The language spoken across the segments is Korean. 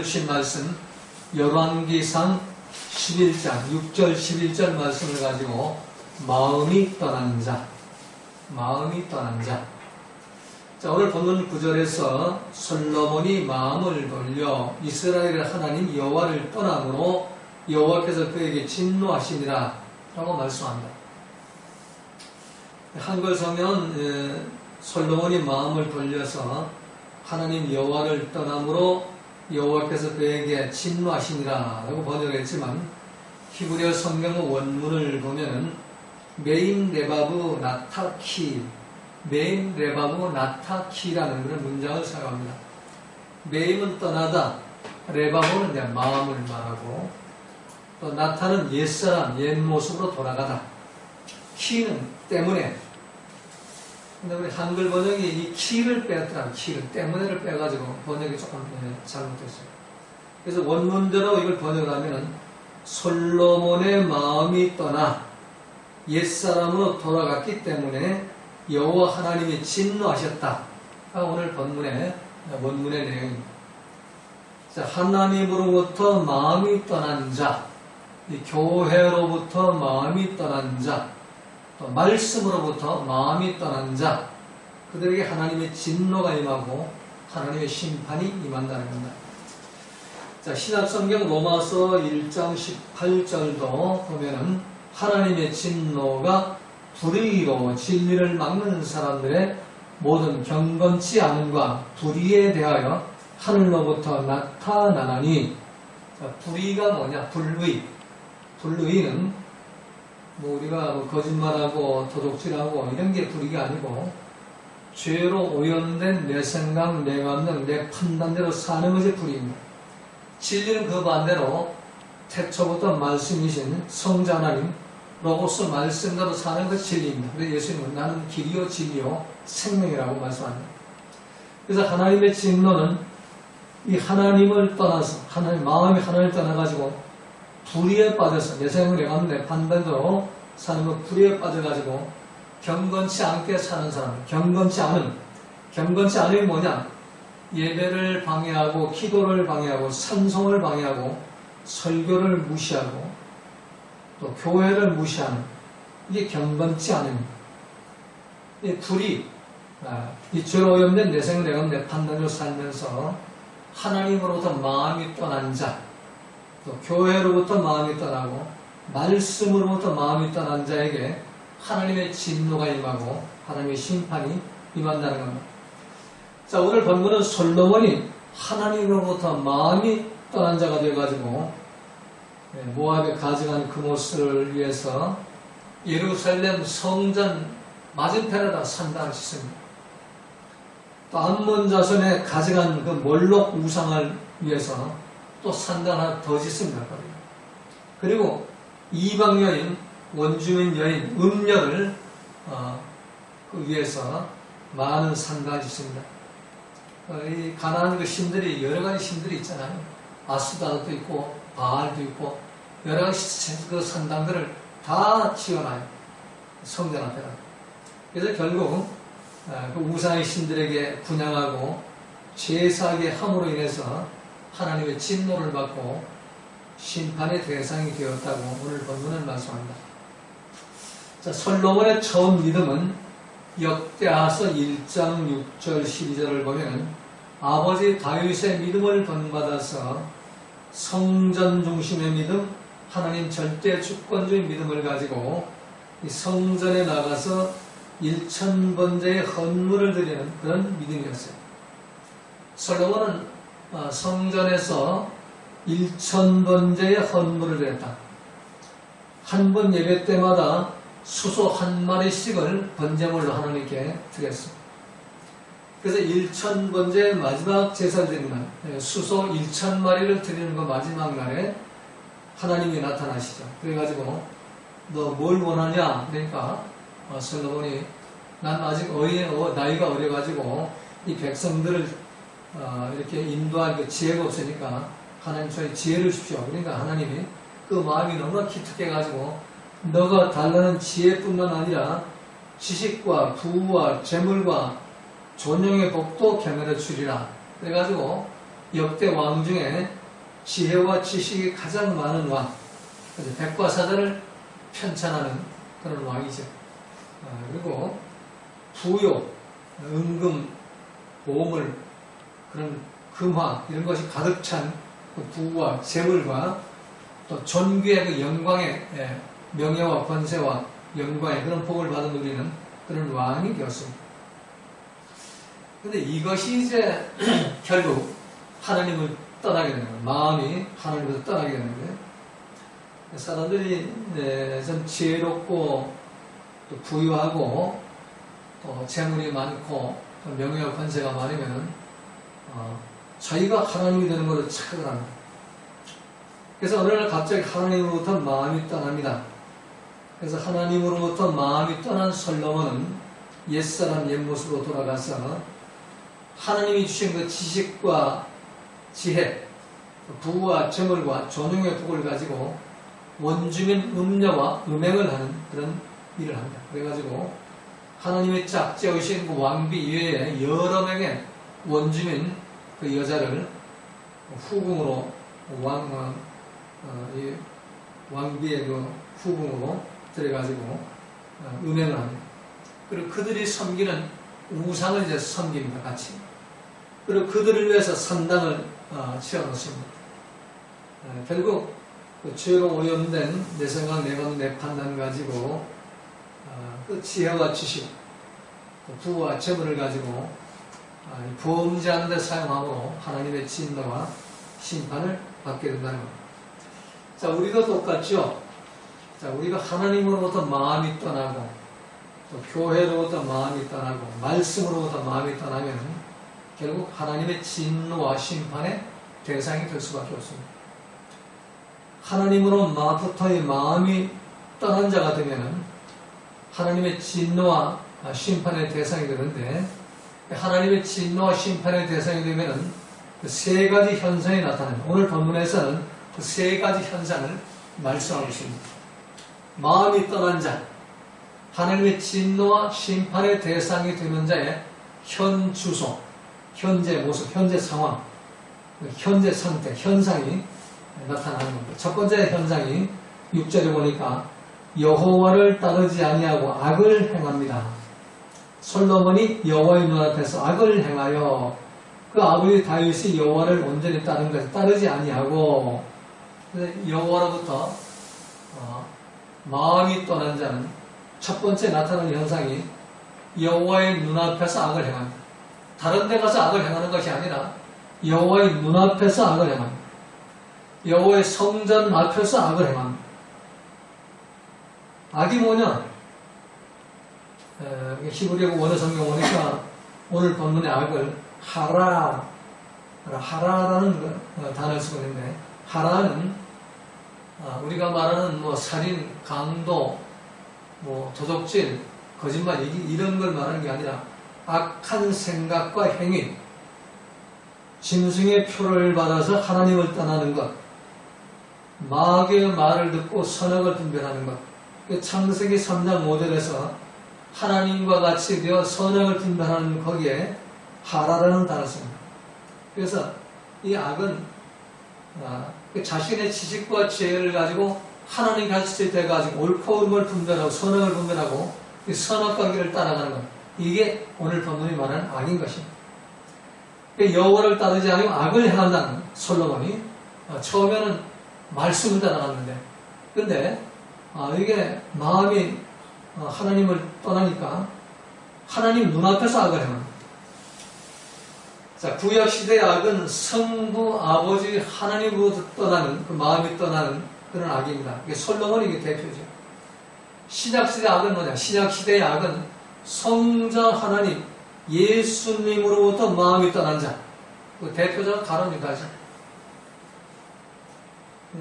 주신 말씀 열왕기상 11장 6절 11절 말씀을 가지고 마음이 떠난 자. 자, 오늘 본문 9절에서 솔로몬이 마음을 돌려 이스라엘 하나님 여호와를 떠남으로 여호와께서 그에게 진노하시니라 라고 말씀합니다. 한글 성경은 솔로몬이 마음을 돌려서 하나님 여호와를 떠남으로 여호와께서 그에게 진노하시니라 라고 번역했지만 히브리어 성경 원문을 보면은 메임 레바브 나타키라는 그런 문장을 사용합니다. 메임은 떠나다, 레바브는 이제 마음을 말하고, 또 나타는 옛사람, 옛 모습으로 돌아가다, 키는 때문에. 근데 우리 한글 번역이 이 키를 빼었더라고요. 키를, 때문에를 빼가지고 번역이 조금 잘못됐어요. 그래서 원문대로 이걸 번역하면은 솔로몬의 마음이 떠나 옛사람으로 돌아갔기 때문에 여호와 하나님이 진노하셨다. 오늘 원문의 내용입니다. 자, 하나님으로부터 마음이 떠난 자, 이 교회로부터 마음이 떠난 자, 또 말씀으로부터 마음이 떠난 자, 그들에게 하나님의 진노가 임하고 하나님의 심판이 임한다는 겁니다. 자, 신약성경 로마서 1장 18절도 보면은 하나님의 진노가 불의로 진리를 막는 사람들의 모든 경건치 않음과 불의에 대하여 하늘로부터 나타나나니. 자, 불의가 뭐냐? 불의는 우리가 거짓말하고 도둑질하고 이런 게 불의가 아니고 죄로 오염된 내 생각, 내 감정, 내 판단대로 사는 것이 불의입니다. 진리는 그 반대로 태초부터 말씀이신 성자 하나님 로고스 말씀대로 사는 것이 진리입니다. 그래서 예수님은 나는 길이요 진리요 생명이라고 말씀합니다. 그래서 하나님의 진노는 이 하나님을 떠나서 마음이 하나님을 떠나가지고 불의에 빠져서 내 생각을 내가 내 판단대로 사는 것, 불의에 빠져가지고 경건치 않게 사는 사람, 경건치 않음이 뭐냐? 예배를 방해하고 기도를 방해하고 찬송을 방해하고 설교를 무시하고 또 교회를 무시하는, 이게 경건치 않음입니다. 이 불의, 이 죄로 오염된 내 생각 내가 내 판단으로 살면서 하나님으로부터 마음이 떠난 자, 또 교회로부터 마음이 떠나고 말씀으로부터 마음이 떠난 자에게 하나님의 진노가 임하고 하나님의 심판이 임한다는 겁니다. 자, 오늘 본문은 솔로몬이 하나님으로부터 마음이 떠난 자가 되어가지고 모압에 가증한 그못을 위해서 예루살렘 성전 맞은편에다 산당을 짓습니다. 또 암몬 자손에 가증한 그 몰록 우상을 위해서 또 산당 하나 더 짓습니다. 그리고 이방 여인, 원주민 여인, 음녀를 위해서 많은 산당을 짓습니다. 이 가나안 그 신들이 여러 가지 신들이 있잖아요. 아스다도 있고 바알도 있고 여러 가지 그 산당들을 다 지어놔요. 성전 앞에다. 그래서 결국 그 우상의 신들에게 분향하고 제사하게 함으로 인해서 하나님의 진노를 받고 심판의 대상이 되었다고 오늘 본문은 말씀합니다. 자, 솔로몬의 처음 믿음은 역대하서 1장 6절 12절을 보면 아버지 다윗의 믿음을 본받아서 성전 중심의 믿음, 하나님 절대 주권주의 믿음을 가지고 이 성전에 나가서 1000번제의 헌물을 드리는 그런 믿음이었어요. 솔로몬은 성전에서 1000번제의 헌물을 드렸다. 한 번 예배 때마다 수소 한 마리씩을 번제물로 하나님께 드렸습니다. 그래서 1000번제의 마지막 제사를 드리는 날, 수소 1000마리를 드리는 그 마지막 날에 하나님이 나타나시죠. 그래가지고 너 뭘 원하냐? 그러니까 솔로몬이 난 아직 나이가 어려가지고 이 백성들을 이렇게 인도할 그 지혜가 없으니까 하나님 저희 지혜를 주십시오. 그러니까 하나님이 그 마음이 너무나 기특해가지고 너가 달라는 지혜뿐만 아니라 지식과 부와 재물과 존영의 복도 겸해를 주리라. 그래가지고 역대 왕 중에 지혜와 지식이 가장 많은 왕, 백과사전을 편찬하는 그런 왕이죠. 그리고 부요, 은금, 보물, 그런 금화 이런 것이 가득 찬 부와 재물과 또 존귀의 그 영광의 명예와 권세와 영광의 그런 복을 받은 우리는 그런 왕이 되었습니다. 그런데 이것이 이제 결국 하나님을 떠나게 되는 거예요. 마음이 하나님에서 떠나게 되는 거예요. 사람들이 좀 지혜롭고 또 부유하고 또 재물이 많고 또 명예와 권세가 많으면 자기가 하나님이 되는 것을 착각을 합니다. 그래서 어느 날 갑자기 하나님으로부터 마음이 떠납니다. 그래서 하나님으로부터 마음이 떠난 솔로몬은 옛사람 옛모습으로 돌아가서 하나님이 주신 그 지식과 지혜, 부와 재물과 존용의 복을 가지고 원주민 음녀와 음행을 하는 그런 일을 합니다. 그래가지고 하나님의 짝지으신 그 왕비 이외에 여러 명의 원주민 그 여자를 후궁으로 왕비의 그 후궁으로 들여가지고 음행을 합니다. 그리고 그들이 섬기는 우상을 이제 섬깁니다. 같이. 그리고 그들을 위해서 산당을 치워놓습니다. 결국 그 죄로 오염된 내 생각, 내 판단 가지고 그 지혜와 지식, 부와 재물을 가지고 범죄하는 데 사용함으로 하나님의 진노와 심판을 받게 된다는 겁니다. 자, 우리도 똑같죠? 자, 우리가 하나님으로부터 마음이 떠나고 또 교회로부터 마음이 떠나고 말씀으로부터 마음이 떠나면 결국 하나님의 진노와 심판의 대상이 될 수밖에 없습니다. 하나님으로부터의 마음이 떠난 자가 되면 하나님의 진노와 심판의 대상이 되는데 하나님의 진노와 심판의 대상이 되면 그 세 가지 현상이 나타납니다. 오늘 본문에서는 그 세 가지 현상을 말씀하고 있습니다. 마음이 떠난 자, 하나님의 진노와 심판의 대상이 되는 자의 현 주소, 현재 모습, 현재 상황, 현재 상태, 현상이 나타나는 겁니다. 첫 번째 현상이 6절에 보니까 여호와를 따르지 아니하고 악을 행합니다. 솔로몬이 여호와의 눈앞에서 악을 행하여 그 아버지 다윗이 여호와를 온전히 따른 것을 따르지 아니하고 여호와로부터 마음이 떠난 자는 첫 번째 나타나는 현상이 여호와의 눈앞에서 악을 행합니다. 다른 데 가서 악을 행하는 것이 아니라 여호와의 눈앞에서 악을 행합니다. 여호와의 성전 앞에서 악을 행합니다. 악이 뭐냐? 히브리어 원어 성경 보니까 오늘 본문의 악을 하라라는 단어를 쓰고 있는데 하라는 우리가 말하는 뭐 살인, 강도, 뭐 도둑질, 거짓말 이런 걸 말하는 게 아니라 악한 생각과 행위, 짐승의 표를 받아서 하나님을 떠나는 것, 마귀의 말을 듣고 선악을 분별하는 것. 창세기 3장 5절에서 하나님과 같이 되어 선악을 분별하는 거기에 하라라는 단어를 씁니다. 그래서 이 악은 자신의 지식과 지혜를 가지고 하나님 같이 돼가지고 옳고 그름을 분별하고 선악을 분별하고 선악과 길을 따라가는 것. 이게 오늘 본문이 말하는 악인 것입니다. 여호와를 따르지 않으면 악을 행한다는 솔로몬이 처음에는 말씀을 따라갔는데 근데 이게 마음이 하나님을 떠나니까 하나님 눈앞에서 악을 행합니다. 자, 구약시대의 악은 성부, 아버지, 하나님으로부터 떠나는, 그 마음이 떠나는 그런 악입니다. 이게 솔로몬이 이게 대표죠. 신약시대 악은 뭐냐? 신약시대의 악은 성자 하나님, 예수님으로부터 마음이 떠난 자. 그 대표자는 가룟 유다죠.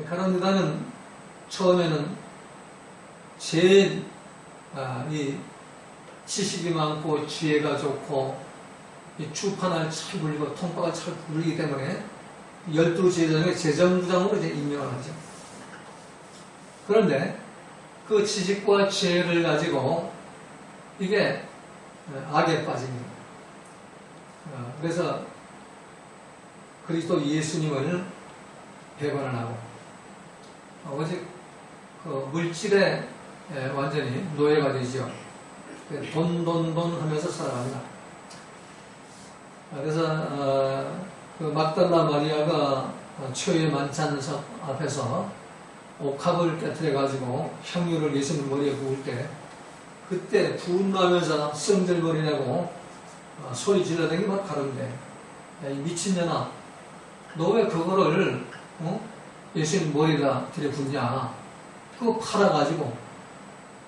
가룟 유다는 처음에는 제일 이 지식이 많고 지혜가 좋고 이 주판을 잘 굴리고 통박을 잘 굴리기 때문에 12제자중에 제정부장으로 이제 임명을 하죠. 그런데 그 지식과 지혜를 가지고 이게 악에 빠집니다. 그래서 그리스도 예수님을 배반을 하고 오직 그 물질에 완전히 노예가 되죠. 돈 하면서 살아갑니다. 그래서 그 막달라 마리아가 초유의 만찬석 앞에서 옥합을 깨트려가지고 향유를 예수님 머리에 부을 때 그때 분노하면서 성들머리 내고 소리 질러대기 막 가는데, 야, 이 미친년아, 너 왜 그거를 예수님 머리에다 들여붓냐? 그거 팔아가지고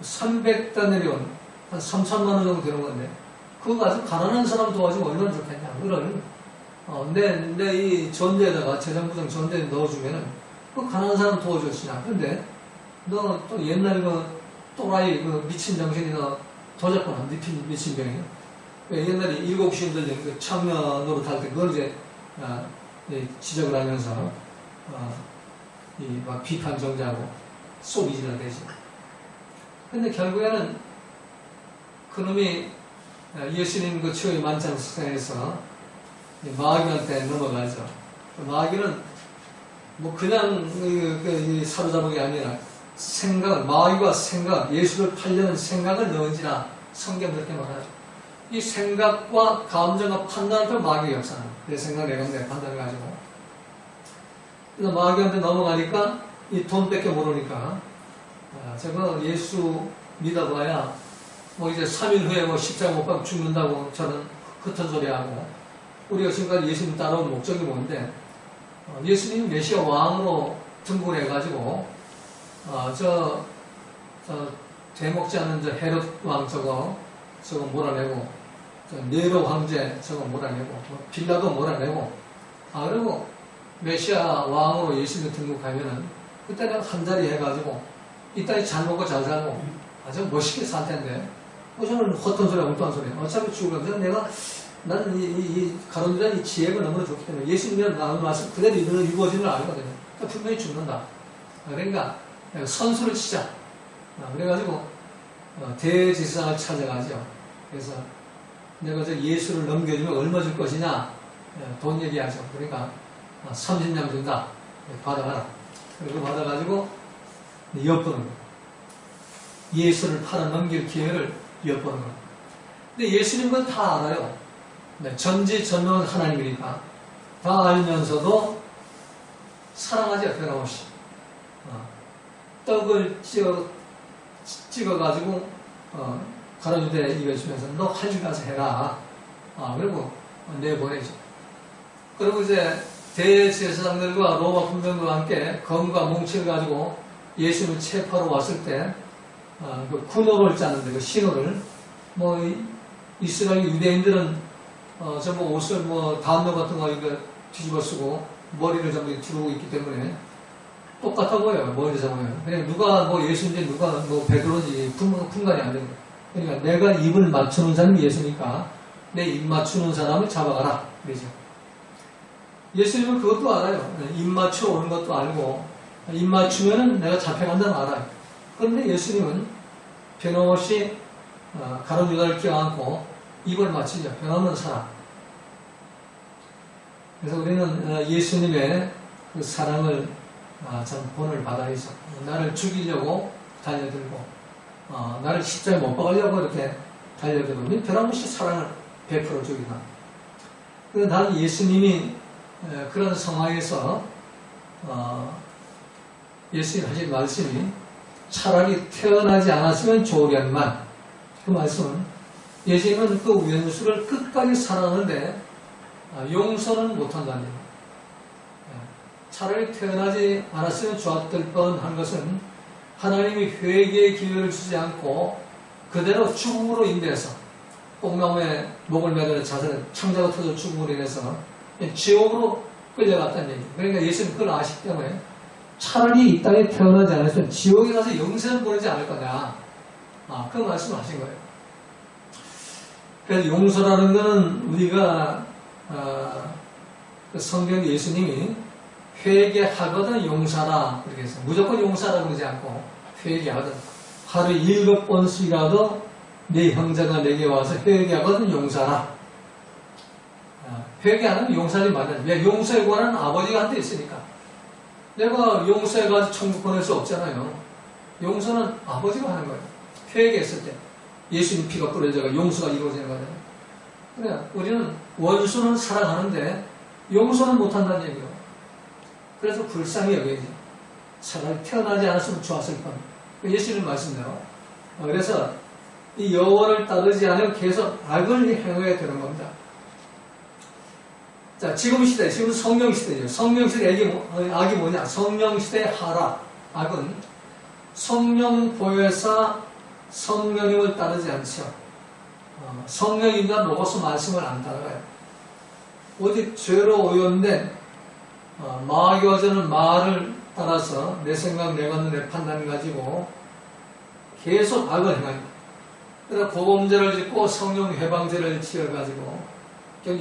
300다네리온 한 3천만 원 정도 되는 건데 그거 가지고 가난한 사람 도와주면 얼마나 좋겠냐? 그걸 내 이 전대에다가 재정부정 전대에 넣어주면은 그 가난한 사람 도와줬으냐? 근데 너 또 옛날 그 또라이 그 미친 정신이 너 도졌구나. 미친 병이. 옛날에 일곱 시인들 그 청년으로 탈 때 그걸 이제 지적을 하면서 막 비판 정자하고 소비질을 되지. 근데 결국에는 그놈이 예수님 그 초의 만찬 식사에서 마귀한테 넘어가죠. 마귀는 뭐 그냥 사로잡은 게 아니라 생각을, 마귀와 생각, 예수를 팔려는 생각을 넣은지라 성경 그렇게 말하죠. 이 생각과 감정과 판단을 또 마귀가 역사하는 내 생각, 내 판단해가지고. 그래서 마귀한테 넘어가니까 이 돈밖에 모르니까 저거 예수 믿어봐야 뭐 이제 3일 후에 뭐 십자가 못 박고 죽는다고 저는 흩은 소리하고, 우리가 지금까지 예수님 따라온 목적이 뭔데 예수님 메시아 왕으로 등극을 해가지고 저 되먹지 않은 저 헤롯 왕 저거 몰아내고, 저 네로 황제 저거 몰아내고, 빌라도 몰아내고, 그리고 메시아 왕으로 예수님 등극하면은 그때는 한 자리 해가지고 이따위 잘 먹고 잘 살고 아주 멋있게 살 텐데, 저는 헛된 소리, 엉뚱한 소리. 어차피 죽으면서 나는 이 가론유다는 이 지혜가 너무나 좋기 때문에 예수님이랑 나눈 말씀 그대로 이루어지는 걸 알거든요. 그러니까 분명히 죽는다. 그러니까 선수를 치자. 그래가지고 대제사장을 찾아가죠. 그래서 내가 저 예수를 넘겨주면 얼마 줄 것이냐? 돈 얘기하죠. 그러니까 30냥 준다. 받아가라. 그리고 받아가지고 엿보는 거예요. 예수를 팔아 넘길 기회를 엿보는 거예요. 근데 예수님은 다 알아요. 전지전능한 하나님이니까 다 알면서도 사랑하지 변함없이 떡을 찍어가지고 가론유다에 이겨주면서 너 할 일 가서 해라. 그리고 내보내죠. 그리고 이제 대제사장들과 로마 군병과 함께 검과 몽치를 가지고 예수님을 체포하러 왔을 때 그 군호를 짜는데 그 신호를 뭐 이스라엘 유대인들은 전부 옷을 담요 같은 거 이거 뒤집어 쓰고 머리를 전부 두르고 있기 때문에 똑같아 보여요. 머리 잡으면. 그냥 누가 예수인지 누가 베드로인지 분간이 안 됩니다. 그러니까 내가 입을 맞추는 사람이 예수니까 내 입 맞추는 사람을 잡아가라. 그러죠. 예수님은 그것도 알아요. 입 맞추러 오는 것도 알고, 입 맞추면은 내가 잡혀간다는 알아요. 그런데 예수님은 변함없이 가론유다를 껴안고 입을 맞추죠. 변함없는 사람. 그래서 우리는 예수님의 그 사랑을 참 본을 받아야죠. 나를 죽이려고 달려들고, 나를 십자가에 못 박으려고 이렇게 달려들고, 변함없이 사랑을 베풀어 주기다. 그래서 나는 예수님이 그런 상황에서 예수님 하신 말씀이 차라리 태어나지 않았으면 좋으련만, 그 말씀은 예수님은 그 원수를 끝까지 사랑하는데 용서는 못한다는 거예요. 차라리 태어나지 않았으면 좋았을 뻔한 것은 하나님이 회개의 기회를 주지 않고 그대로 죽음으로 인해서 뽕나무에 목을 매달려 자살해 창자가 터져 죽음으로 인해서 지옥으로 끌려갔다는 얘기예요. 그러니까 예수님 그걸 아시기 때문에 차라리 이 땅에 태어나지 않았으면 지옥에 가서 영생을 보내지 않을 거냐. 그 말씀을 하신 거예요. 그래서 용서라는 것은 우리가 성경 예수님이 회개하거든 용서라 그렇게 해서 무조건 용서라 그러지 않고 회개하거든 하루에 7번씩이라도 내 형제가 내게 와서 회개하거든 용서라. 회개하는 용서하지 말라. 왜? 용서에 관한 아버지가 한테 있으니까. 내가 용서해가지고 천국 보낼 수 없잖아요. 용서는 아버지가 하는 거예요. 회개했을 때. 예수님 피가 뿌려져가 용서가 이루어지는 거잖아요. 그래, 우리는 원수는 사랑하는데 용서는 못한다는 얘기예요. 그래서 불쌍히 여겨야지. 차라리 태어나지 않았으면 좋았을 뻔. 예수님 말씀대로. 그래서 이 여호와를 따르지 않으면 계속 악을 행해야 되는 겁니다. 자, 지금 시대, 지금 성령 시대죠. 성령 시대 악이 뭐냐? 성령 시대 하락. 악은 성령 보혜사 성령님을 따르지 않죠. 성령인과 로고스 말씀을 안 따라가요. 오직 죄로 오염된 마귀와 저는 말을 따라서 내 생각, 내 관점, 내 판단을 가지고 계속 악을 행합니다. 그래서 보범죄를 짓고 성령 해방죄를 지어가지고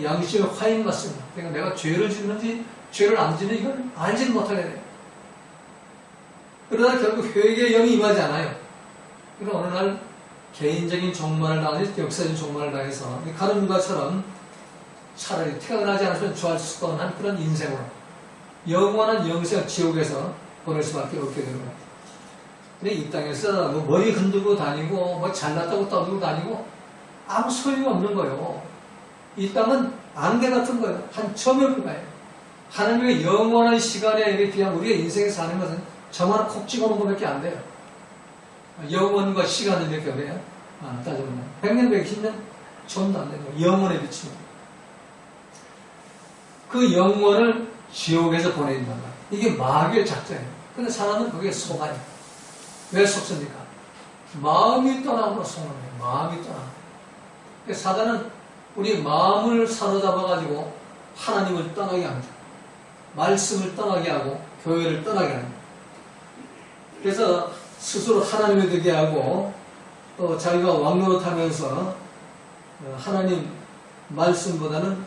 양심의 화인 같습니다. 그러니까 내가 죄를 짓는지 죄를 안 짓는 이걸 알지는 못하게 돼요. 그러다 결국 회개의 영이 임하지 않아요. 그래서 어느 날 개인적인 종말을 당해서 역사적인 종말을 당해서 가룟유다처럼 차라리 태어나지 않았으면 좋았을 뻔한 그런 인생으로 영원한 영생 지옥에서 보낼 수밖에 없게 되는 거예요. 근데 이 땅에서 뭐 머리 흔들고 다니고 뭐 잘났다고 떠들고 다니고 아무 소용이 없는 거예요. 이 땅은 안개 같은 거예요. 한 점의 불과해요. 하나님의 영원한 시간에 비하면 우리의 인생에 사는 것은 점 하나 콕 찍어놓은 것밖에 안 돼요. 영원과 시간은 몇 개예요? 따져보면 100년, 110년 전도 안 되는 거예요. 영원에 비치는 거예요. 그 영원을 지옥에서 보내린단 말이에요. 이게 마귀의 작전이에요. 근데 사람은 그게 속아요. 왜 속습니까? 마음이 떠나므로 속는 거예요. 마음이 떠나. 사단은 우리 마음을 사로잡아가지고 하나님을 떠나게 합니다. 말씀을 떠나게 하고 교회를 떠나게 합니다. 그래서 스스로 하나님이 되게 하고 또 자기가 왕노릇하면서 하나님 말씀보다는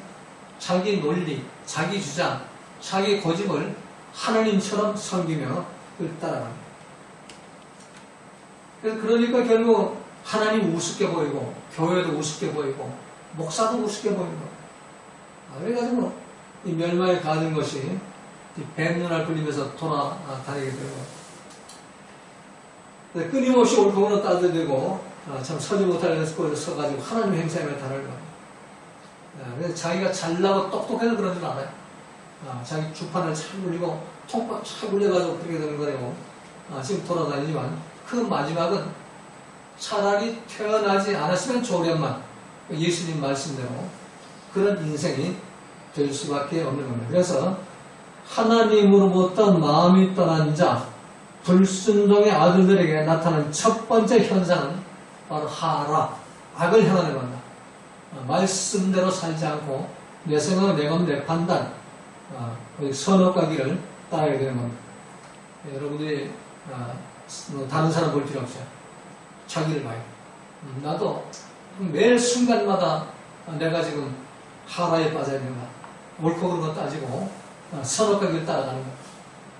자기 논리, 자기 주장, 자기 고집을 하나님처럼 섬기며 그걸 따라갑니다. 그러니까 결국 하나님 우습게 보이고 교회도 우습게 보이고 목사도 우습게 보이는 거예요. 그래가지고 이 멸망에 가는 것이 뱀눈알 굴리면서 돌아다니게 되고 끊임없이 옳고 따져대고 참 서지 못할 곳에 서가지고 하나님 행사에 다를 거예요. 그래서 자기가 잘나고 똑똑해서 그런 줄 알아요. 자기 주판을 잘 굴리고 통박 잘 굴려가지고 그렇게 되는 거라고 지금 돌아다니지만 그 마지막은 차라리 태어나지 않았으면 좋으련만 예수님 말씀대로 그런 인생이 될 수밖에 없는 겁니다. 그래서 하나님으로부터 마음이 떠난 자 불순종의 아들들에게 나타나는 첫 번째 현상은 바로 하락, 악을 행하는 겁니다. 말씀대로 살지 않고 내 생각, 내 감, 내 판단, 선악과 길을 따라야 되는 겁니다. 여러분들이 다른 사람 볼 필요 없어요. 자기를 봐요. 나도 매 순간마다 내가 지금 하락에 빠져야 된다. 옳고 그른 거 따지고 선악과 길을 따라가는 거예요.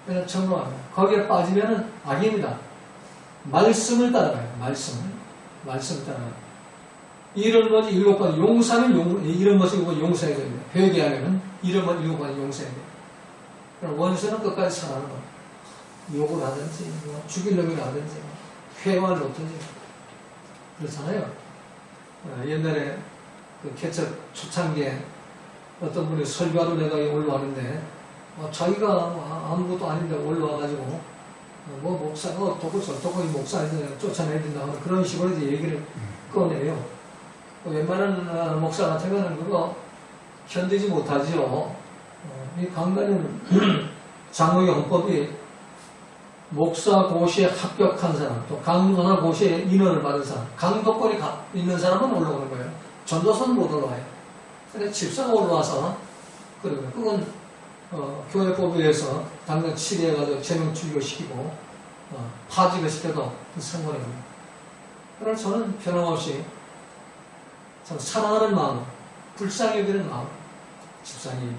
그래서 정말 거기에 빠지면은 악입니다. 말씀을 따라가요. 말씀을 따라가요. 이런 것이 7번 용서는 이런 것이 용서해야 됩니다. 회개하면은 이런 것 7번 용서해야 돼요. 그럼 원수는 끝까지 살아가는 거예요. 욕을 하든지 죽일 놈이 하든지 회화를 놓든지 그렇잖아요. 옛날에 그 개척 초창기에 어떤 분이 설교하러 내가 올라왔는데 자기가 아무것도 아닌데 올라와가지고 목사가 어떻고 저떻고 이 목사한테 쫓아내야 된다 그런 식으로 이제 얘기를 꺼내요. 웬만한 목사 같으면 그거 견디지 못하죠. 이 강단은 장로의 헌법이 목사 고시에 합격한 사람, 또 강도나 고시에 인원을 받은 사람, 강도권이 있는 사람은 올라오는 거예요. 전도사는 못 올라와요. 근데 집사가 올라와서 그러면 그건 교회법에 의해서 당장 치리해가지고 제명 출교시키고 파직을 시켜도 상관입니다. 그래서 저는 변함없이 참 사랑하는 마음, 불쌍히 여기는 마음, 집사님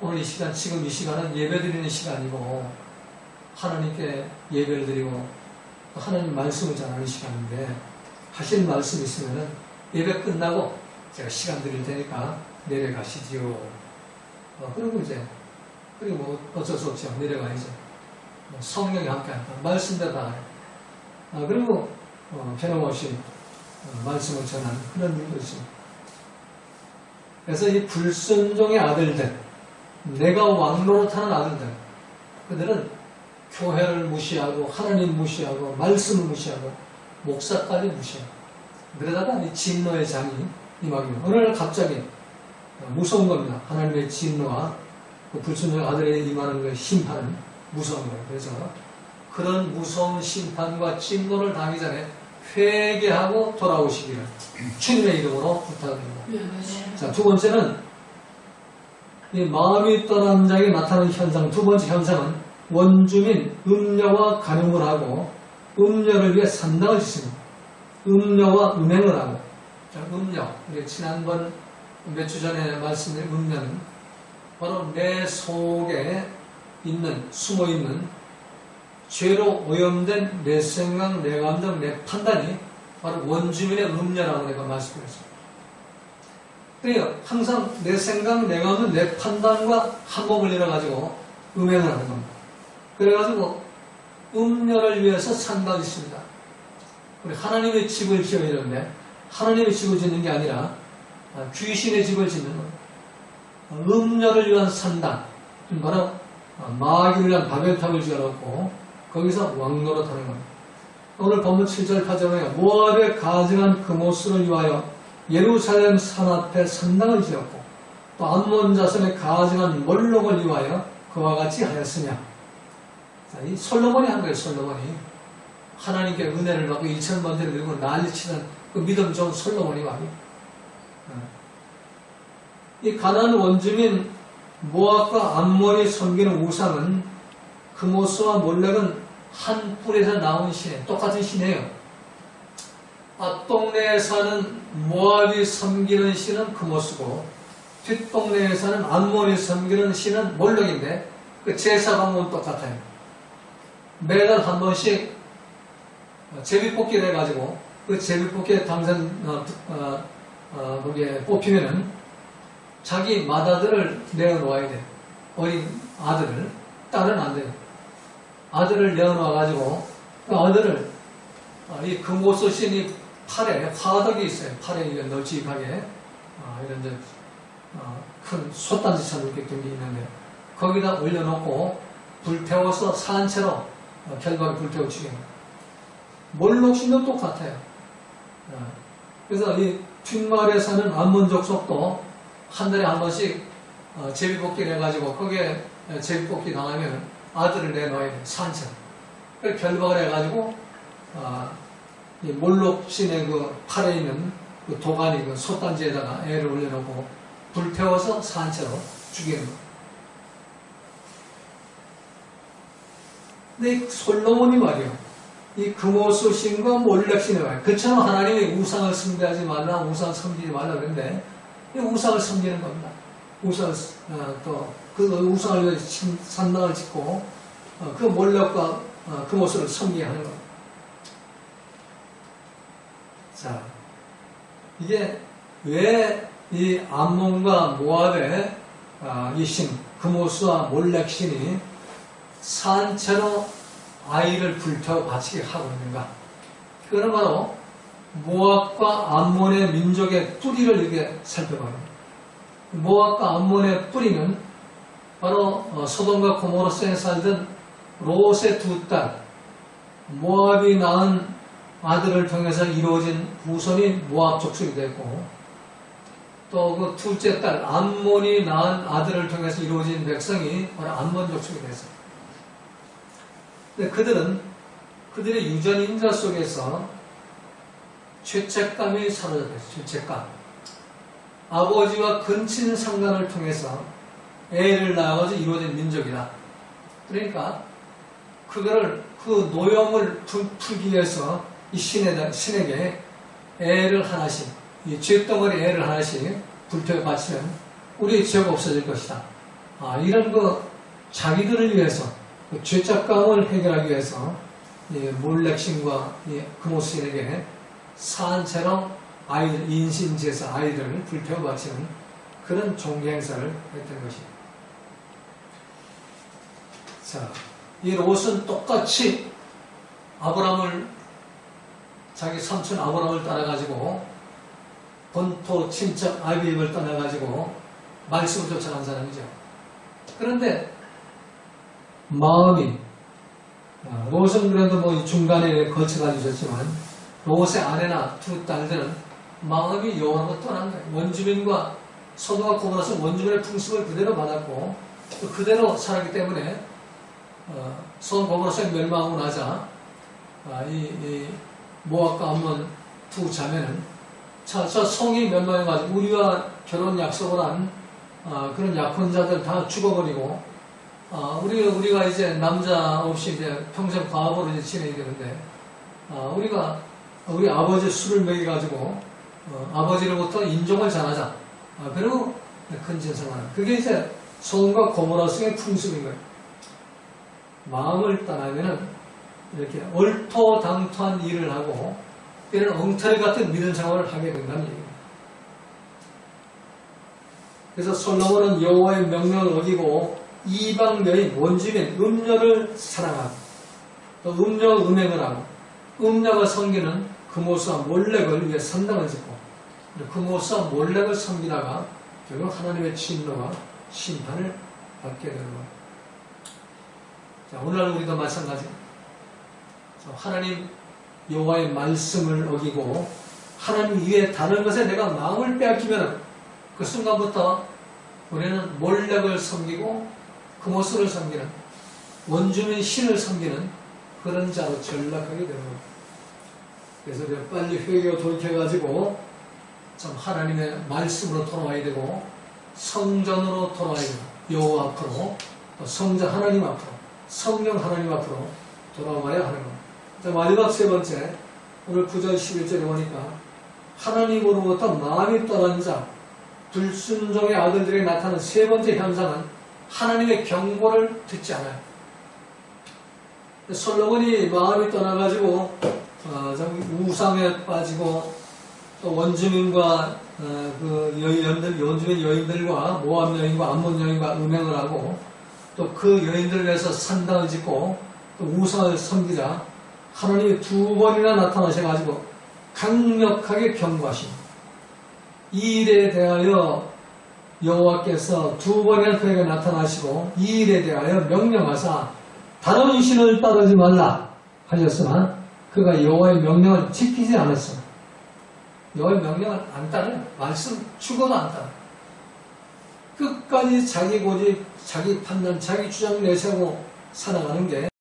오늘 이 시간, 지금 이 시간은 예배드리는 시간이고 하나님께 예배를 드리고 하나님 말씀을 전하는 시간인데 하실 말씀 있으면은 예배 끝나고 제가 시간 드릴 테니까 내려가시지요. 그리고 이제, 그리고 뭐 어쩔 수 없죠. 내려가야죠. 성령이 함께한다. 말씀대로 다. 그리고 변함없이 말씀을 전하는 그런 일도 있습니다. 그래서 이 불순종의 아들들, 내가 왕노릇하는 아들들, 그들은 교회를 무시하고 하나님 무시하고 말씀을 무시하고 목사까지 무시하고 그러다가 이 진노의 장이 임하기는 어느 날 갑자기 무서운 겁니다. 하나님의 진노와 그 불순종의 아들에 임하는 그 심판은 무서운 거예요. 그래서 그런 무서운 심판과 진노를 당하기 전에 회개하고 돌아오시기를 주님의 이름으로 부탁드립니다. 자, 두 번째는 이 마음이 떠난 자에게 나타나는 현상, 두 번째 현상은 원주민 음녀와 간음을 하고 음녀를 위해 산당을 짓습니다. 음녀와 음행을 하고. 자, 음녀, 우리 지난번 몇 주 전에 말씀드린 음녀는 바로 내 속에 있는, 숨어있는 죄로 오염된 내 생각, 내 감정, 내 판단이 바로 원주민의 음녀라고 내가 말씀드렸습니다. 그러니까 항상 내 생각, 내 감정, 내 판단과 한몸을 잃어가지고 음행을 하는 겁니다. 그래가지고 음녀를 위해서 산당이 있습니다. 우리 하나님의 집을 지어야 되는데 하나님의 집을 짓는 게 아니라 귀신의 집을 짓는 겁니다. 음녀를 위한 산당, 바로 마귀를 위한 바벨탑을 지어놓고 거기서 왕노릇하는 겁니다. 오늘 본문 7절 8절에 모압에 가증한 금오스를 위하여 예루살렘 산 앞에 산당을 지었고 또 암몬 자손에 가증한 몰록을 위하여 그와 같이 하였으냐. 자, 이 솔로몬이 한 거예요. 솔로몬이 하나님께 은혜를 받고 1,000번째를 들고 난리치는 그 믿음 좋은 솔로몬이 말이에요. 이 가나안 원주민 모압과 암몬이 섬기는 우상은 금오스와 몰렉은 한 뿔에서 나온 신이에요. 똑같은 신이에요. 앞동네에 사는 모압이 섬기는 신은 금오스고 뒷동네에 사는 암몬이 섬기는 신은 몰렉인데 그 제사 방법은 똑같아요. 매달 한 번씩 제비뽑기를 해가지고 그 제비뽑기에 거기에 뽑히면은 자기 맏아들을 내어놓아야 돼요. 어린 아들을. 딸은 안 돼요. 아들을 내어놓아가지고 그 아들을 이 금오스 신이 팔에 화덕이 있어요. 팔에 널찍하게 이런 큰 솥단지처럼 이렇게 된 게 있는데 거기다 올려놓고 불태워서 산채로 결박에 불태워 죽입니다. 몰록신도 똑같아요. 그래서 이 뒷마을에 사는 암몬 족속도 한 달에 한 번씩 제비뽑기를 해가지고 거기에 제비뽑기 당하면 아들을 내놓아야 돼요. 산채로. 그래서 결박을 해가지고 이 몰록신의 그 팔에 있는 그 도가니 그 솥단지에다가 애를 올려놓고 불태워서 산채로 죽이는 거예요. 근데 이 솔로몬이 말이요. 이 금오스 신과 몰렉 신이 말이에요. 그처럼 하나님이 우상을 숭배하지 말라, 우상 섬기지 말라 그랬는데 이 우상을 섬기는 겁니다. 우상을 또 그 우상을 위해 산당을 짓고 그 몰렉과 금오스를 섬기게 하는 겁니다. 자, 이게 왜 이 암몬과 모압의 이 신, 금오스와 몰렉 신이 산채로 아이를 불태워 바치게 하고 있는가? 그건 바로 모압과 암몬의 민족의 뿌리를 이렇게 살펴봐요. 모압과 암몬의 뿌리는 바로 소돔과 고모로스에 살던 롯의 두 딸, 모압이 낳은 아들을 통해서 이루어진 후손이 모압 족속이 됐고 또 그 둘째 딸 암몬이 낳은 아들을 통해서 이루어진 백성이 바로 암몬 족속이 됐어요. 근데 그들의 유전 인자 속에서 죄책감이 사라졌어요. 죄책감. 아버지와 근친 상간을 통해서 애를 낳아가지고 이루어진 민족이다. 그러니까 그거를 그 노염을 풀기 위해서 이 신에게 애를 하나씩, 이 죄덩어리 애를 하나씩 불태워 바치면 우리의 죄가 없어질 것이다. 이런 자기들을 위해서 그 죄책감을 해결하기 위해서 몰렉신과 금오스신에게 산채로 아이들 인신제사 아이들을 불태워 바치는 그런 종교 행사를 했던 것입니다. 자, 이 롯은 똑같이 자기 삼촌 아브람을 따라가지고 본토 친척 아비임을 떠나가지고 말씀을 쫓아간 사람이죠. 그런데 마음이 롯은 그래도 뭐 중간에 거쳐가지고 있었지만 롯의 아내나 두 딸들은 마음이 여호와로 떠난 거예요. 원주민과 소돔과 고모라서 원주민의 풍습을 그대로 받았고 또 그대로 살았기 때문에 소돔 고모라서 멸망하고 나자 이 모압과 암몬 두 자매는 저 성이 멸망해가지고 우리와 결혼 약속을 한 그런 약혼자들 다 죽어버리고 우리가 이제 남자 없이 이제 평생 과부로 이제 지내야 되는데 우리 아버지 술을 먹여가지고 아버지로부터 인종을 전하자. 그리고 큰 진성하는 그게 이제 소돔과 고모라성의 풍습인 거예요. 마음을 떠나면은 이렇게 얼토당토한 일을 하고 이런 엉터리 같은 믿음 생활을 하게 된다는 얘기입니다. 그래서 솔로몬은 여호와의 명령을 어기고 이방 여인 원주민 음녀를 사랑하고 또 음녀 음행을 하고 음녀가 섬기는 그모스와 몰렉을 위해 산당을 짓고 그모스와 몰렉을 섬기다가 결국 하나님의 진노와 심판을 받게 되는 겁니다. 자, 오늘날 우리도 마찬가지입니다. 하나님 여호와의 말씀을 어기고 하나님 이외에 다른 것에 내가 마음을 빼앗기면 그 순간부터 우리는 몰렉을 섬기고 그모스를 섬기는 원주민 신을 섬기는 그런 자로 전락하게 되는 겁니다. 그래서 빨리 회개가 돌이켜가지고 참 하나님의 말씀으로 돌아와야 되고 성전으로 돌아와야 되고 여호와 앞으로 또 성전 하나님 앞으로 성령 하나님 앞으로 돌아와야 하는 겁니다. 자, 마지막 세 번째 오늘 9절 11절에 보니까 하나님으로부터 마음이 떠난 자 불순종의 아들들에게 나타나는 세 번째 현상은 하나님의 경고를 듣지 않아요. 솔로몬이 마음이 떠나가지고 우상에 빠지고 또 원주민과 원주민 여인들과 모압 여인과 암몬 여인과 음행을 하고 또 그 여인들을 위해서 산당을 짓고 또 우상을 섬기자 하나님이 두 번이나 나타나셔가지고 강력하게 경고하십니다. 이 일에 대하여 여호와께서 두 번이나 그에게 나타나시고 이 일에 대하여 명령하사 다른 신을 따르지 말라 하셨으나 그가 여호와의 명령을 지키지 않았습니다. 여호와의 명령을 안 따르는 말씀 죽어도 안 따르는 끝까지 자기 고집, 자기 판단, 자기 주장 내세우고 살아가는 게